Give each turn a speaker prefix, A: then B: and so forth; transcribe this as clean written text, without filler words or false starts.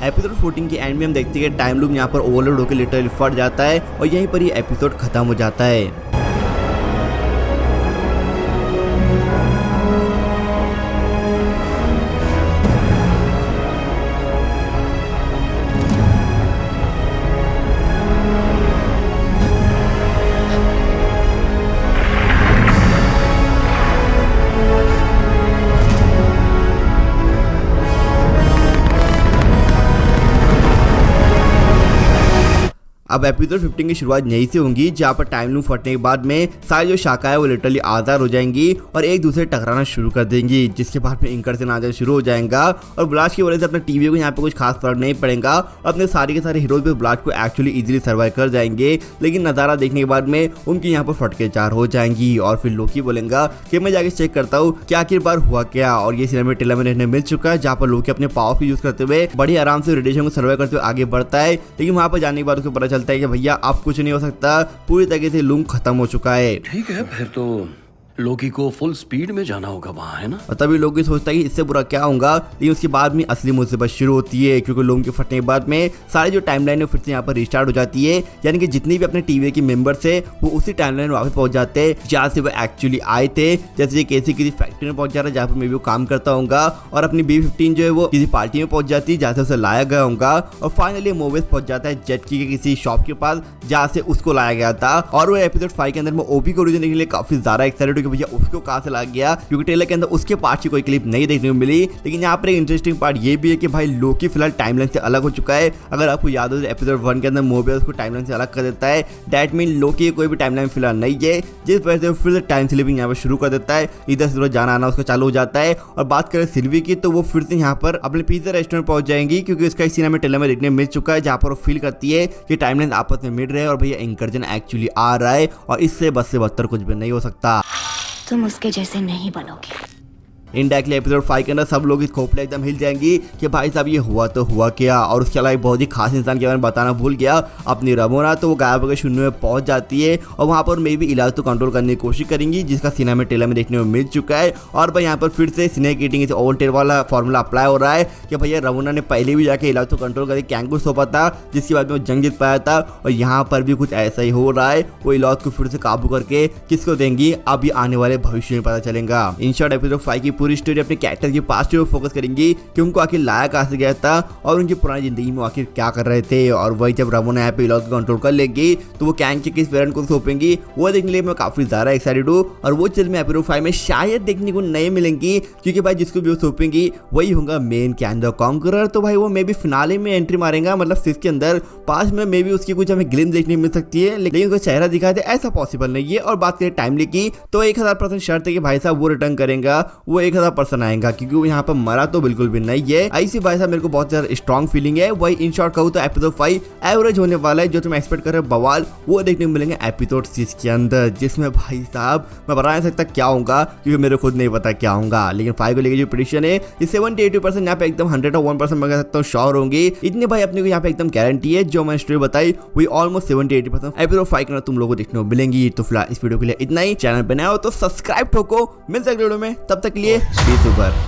A: Episode 14 के and में हम देखते हैं कि टाइम लूप यहाँ पर ओवरलोड होकर लिटरली फट जाता है और यहीं पर ये एपिसोड खत्म हो जाता है। अब एपिसोड 15 की शुरुआत यहीं से होगी जहाँ पर टाइम लूप फटने के बाद में सारी जो शाखा है वो लिटरली आज़ाद हो जाएंगी और एक दूसरे टकराना शुरू कर देंगी, जिसके बाद में इंकर्जन आ जाना शुरू हो जाएगा और ब्लास्ट की वजह से अपने टीवी को यहाँ पे कुछ खास फर्क नहीं पड़ेगा। अपने सारे के सारे हीरोज भी ब्लास्ट को एक्चुअली इजीली सर्वाइव कर जाएंगे, लेकिन नज़ारा देखने के बाद में उनकी यहाँ पर फटके चार हो जाएंगी और फिर लोकी बोलेगा कि मैं जाके चेक करता हूँ कि आखिर बार हुआ क्या। और ये सिनेमा टेलर में देखने मिल चुका है जहाँ पर लोकी अपने पावर को यूज करते हुए बड़ी आराम से रेडिएशन को सर्वाइव करते हुए आगे बढ़ता है, लेकिन वहाँ पर जाने के बाद उसको पता चलता है कि भैया आप कुछ नहीं हो सकता, पूरी तरीके से लूम खत्म हो चुका है।
B: ठीक है, फिर तो लोकी को फुल स्पीड में जाना होगा वहाँ, है ना।
A: और तभी लोकी सोचता है कि इससे बुरा क्या होगा, लेकिन उसके बाद में असली मुसीबत शुरू होती है, क्योंकि लूम के फटने के बाद में सारी जो टाइमलाइन है फिर से यहाँ पर रिस्टार्ट हो जाती है। यानी कि जितनी भी अपने टीवी के मेंबर्स है वो उसी टाइमलाइन में वापस पहुंच जाते हैं जहाँ से वो एक्चुअली आए थे। जैसे ये केसी किसी फैक्ट्री में पहुंच जाता है जहाँ पर मैं भी वो काम करता हूँ, और अपनी B-15 जो है वो किसी पार्टी में पहुंच जाती है जहाँ से उसे लाया गया होगा। और फाइनली मोवेस पहुंच जाता है जेट की किसी शॉप के पास जहाँ से उसको लाया गया था। और वो एपिसोड 5 के अंदर में ओबी को ओरिजिन देखने के लिए काफी ज्यादा एक्साइटेड हो कि भैया उसको कहाँ से ला गया, क्योंकि ट्रेलर के अंदर उसके पार्ट की कोई क्लिप नहीं देखने को मिली। लेकिन यहाँ पर एक इंटरेस्टिंग पार्ट ये भी है कि भाई लोकी फिलहाल टाइमलाइन से अलग हो चुका है। अगर आपको याद हो एपिसोड 1 के अंदर मोबियस उसको टाइमलाइन से अलग कर देता है, दैट मीन लोकी कोई भी टाइमलाइन फिलहाल नहीं है, जिस वजह से फिर से टाइम स्लिपिंग यहाँ पर शुरू कर देता है। इधर से जाना आना उसका चालू हो जाता है। और बात करें सिल्वी की तो वो फिर से यहाँ पर अपने पिज्जा रेस्टोरेंट पहुंच जाएंगी, क्योंकि उसका इस सिनेमा ट्रेलर में देखने मिल चुका है जहाँ पर वो फील करती है कि टाइमलाइन आपस में मिल रहे हैं और भैया इंकर्जन एक्चुअली आ रहा है और इससे बस से बदतर कुछ भी नहीं हो सकता।
C: तुम उसके जैसे नहीं बनोगे।
A: इनडायरेक्टली एपिसोड 5 के अंदर सब लोग इस खोपड़े एकदम हिल जाएंगी कि भाई साहब ये हुआ तो हुआ क्या। और उसके अलावा एक बहुत ही खास इंसान के बारे में बताना भूल गया, अपनी रमोना। तो वो गायब होकर शून्य में पहुंच जाती है और वहां पर मे भी इलाज तो कंट्रोल करने की कोशिश करेंगी, जिसका सिनेमा ट्रेलर में देखने को मिल चुका है। और भाई यहाँ पर फिर से स्नेक ईटिंग ओवर टेल वाला फॉर्मूला अप्लाई हो रहा है कि भैया रमोना ने पहले भी जाके इलाज तो कंट्रोल करके कैंगू सौंपा था, जिसके बाद में वो जंग जीत पाया था। और यहाँ पर भी कुछ ऐसा ही हो रहा है, वो इलाज को फिर से काबू करके किसको देंगी अब ये आने वाले भविष्य में पता चलेगा। इन शॉर्ट एपिसोड 5 की पूरी स्टोरी अपने की पास्ट में फोकस करेंगी कि उनको आखिर लाया कहां से गया था और उनकी पुरानी जिंदगी में आखिर क्या कर रहे थे। और वही जब रमोना यहाँ पे इलाज को कंट्रोल कर लेगी तो वो कैंग के किस वेरिएंट को सौंपेंगी वो देखने के लिए मैं काफी ज्यादा एक्साइटेड हूँ। और वो चीज में एपिसोड 5 में शायद देखने को नहीं मिलेंगी, क्योंकि भाई जिसको भी वो सौंपेंगी वही होगा मेन कैंग द कॉन्करर। तो भाई वो मे बी फिनाले में एंट्री मारेगा, मतलब 6 के अंदर। पास में मे बी उसकी कुछ हमें ग्लिम्स देखने मिल सकती है, लेकिन उसका चेहरा दिखा दे ऐसा पॉसिबल नहीं है। और बात करें टाइमली की तो 1000% शर्त है कि भाई साहब वो रिटर्न करेगा, वो 1000% आएगा, क्योंकि वो यहाँ पर मरा तो बिल्कुल भी नहीं है। ऐसी भाई साहब मेरे को बहुत ज्यादा स्ट्रॉन्ग फीलिंग है। वही इन शॉर्ट कहूँ तो एपिसोड 5 एवरेज होने वाला है। जो तुम एक्सपेक्ट कर रहे हो बवाल वो देखने को मिलेंगे एपिसोड 6 के अंदर, जिसमें भाई साहब मैं बता नहीं सकता क्या होगा, क्योंकि मेरे खुद नहीं पता क्या होगा। लेकिन 5 को लेकर जो प्रेडिक्शन है ये 70-80% यहाँ पे एकदम 101% मैं कह सकता हूँ श्योर होंगी। इतने भाई अपने को यहाँ पे एकदम गारंटी है। जो मैंने स्टोरी बताई वही ऑलमोस्ट 70-80% एपिसोड 5 के अंदर तुम लोगों को देखने को मिलेंगी। तो फिलहाल इस वीडियो के लिए इतना ही। चैनल पे नया हो तो सब्सक्राइब ठोको। मिलते हैं अगले वीडियो में, तब तक के लिए बी सुपर।